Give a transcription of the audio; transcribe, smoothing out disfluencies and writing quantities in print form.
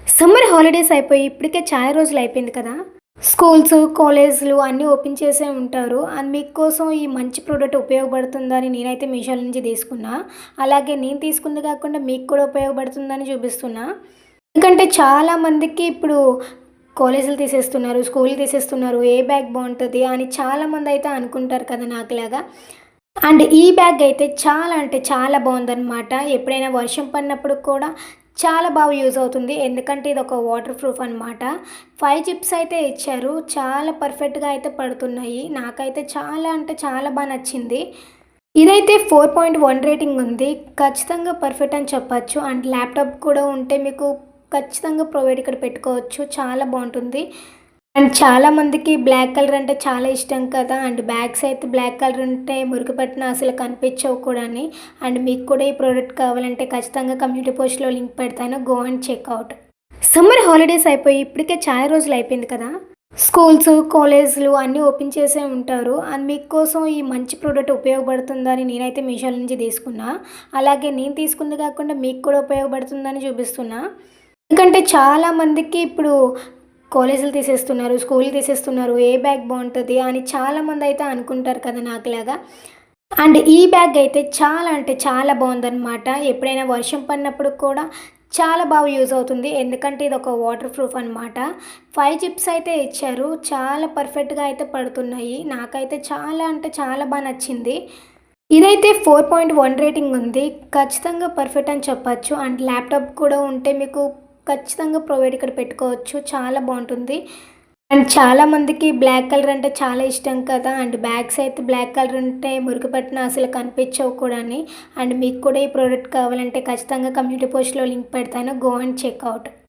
Summer holidays అయిపోయి ఇప్పటికే చాలా రోజులు అయిపోయింది కదా. స్కూల్స్, కాలేజ్‌లు అన్నీ ఓపెన్ చేసే ఉంటారు. అండ్ మీకోసం ఈ మంచి ప్రోడక్ట్ ఉపయోగపడుతుందని నేనైతే మీషోలో నుంచి తీసుకున్నా. అలాగే నేను తీసుకుంది కాకుండా మీకు కూడా ఉపయోగపడుతుందని చూపిస్తున్నా. ఎందుకంటే చాలామందికి ఇప్పుడు కాలేజీలు తీసేస్తున్నారు, స్కూల్ తీసేస్తున్నారు. ఏ బ్యాగ్ బావుంటది అని చాలామంది అయితే అనుకుంటారు కదా నాకులాగా. అండ్ ఈ బ్యాగ్ అయితే చాలా అంటే చాలా బాగుందనమాట. ఎప్పుడైనా వర్షం పడినప్పుడు కూడా చాలా బాగా యూజ్ అవుతుంది. ఎందుకంటే ఇది ఒక వాటర్ ప్రూఫ్ అనమాట. 5 జిప్స్ అయితే ఇచ్చారు. చాలా పర్ఫెక్ట్‌గా అయితే పడుతున్నాయి. నాకైతే చాలా అంటే చాలా బాగా నచ్చింది. ఇదైతే 4.1 రేటింగ్ ఉంది. ఖచ్చితంగా పర్ఫెక్ట్ అని చెప్పొచ్చు. అండ్ ల్యాప్‌టాప్ కూడా ఉంటే మీకు ఖచ్చితంగా ప్రొవైడ్ ఇక్కడ పెట్టుకోవచ్చు. చాలా బాగుంటుంది. అండ్ చాలామందికి బ్లాక్ కలర్ అంటే చాలా ఇష్టం కదా. అండ్ బ్యాగ్స్ అయితే బ్లాక్ కలర్ ఉంటే మురికి పట్టిన అసలు కనిపించవు కూడాని. అండ్ మీకు కూడా ఈ ప్రోడక్ట్ కావాలంటే ఖచ్చితంగా కమ్యూనిటీ పోస్ట్‌లో లింక్ పెడతాను. Go and checkout. Summer holidays అయిపోయి ఇప్పటికే చాలా రోజులు అయిపోయింది కదా. స్కూల్స్, కాలేజ్‌లు అన్నీ ఓపెన్ చేసే ఉంటారు. అండ్ మీకోసం ఈ మంచి ప్రోడక్ట్ ఉపయోగపడుతుందని నేనైతే మీషోలో నుంచి తీసుకున్నా. అలాగే నేను తీసుకుంది కాకుండా మీకు కూడా ఉపయోగపడుతుందని చూపిస్తున్నా. ఎందుకంటే చాలామందికి ఇప్పుడు కాలేజీలు తీసేస్తున్నారు, స్కూల్ తీసేస్తున్నారు. ఏ బ్యాగ్ బావుంటది అని చాలామంది అయితే అనుకుంటారు కదా నాకులాగా. అండ్ ఈ బ్యాగ్ అయితే చాలా అంటే చాలా బాగుందనమాట. ఎప్పుడైనా వర్షం పడినప్పుడు కూడా చాలా బాగా యూజ్ అవుతుంది. ఎందుకంటే ఇది ఒక వాటర్ ప్రూఫ్ అనమాట. 5 జిప్స్ అయితే ఇచ్చారు. చాలా పర్ఫెక్ట్‌గా అయితే పడుతున్నాయి. నాకైతే చాలా అంటే చాలా బాగా నచ్చింది. ఇదైతే 4.1 రేటింగ్ ఉంది. ఖచ్చితంగా పర్ఫెక్ట్ అని చెప్పొచ్చు. అండ్ ల్యాప్‌టాప్ కూడా ఉంటే మీకు ఖచ్చితంగా ప్రొవైడ్ ఇక్కడ పెట్టుకోవచ్చు. చాలా బాగుంటుంది. అండ్ చాలామందికి బ్లాక్ కలర్ అంటే చాలా ఇష్టం కదా. అండ్ బ్యాగ్స్ అయితే బ్లాక్ కలర్ ఉంటే మురికి పట్టిన అసలు కనిపించవు కూడాని. అండ్ మీకు కూడా ఈ ప్రోడక్ట్ కావాలంటే ఖచ్చితంగా కమ్యూనిటీ పోస్ట్‌లో లింక్ పెడతాను. Go and checkout.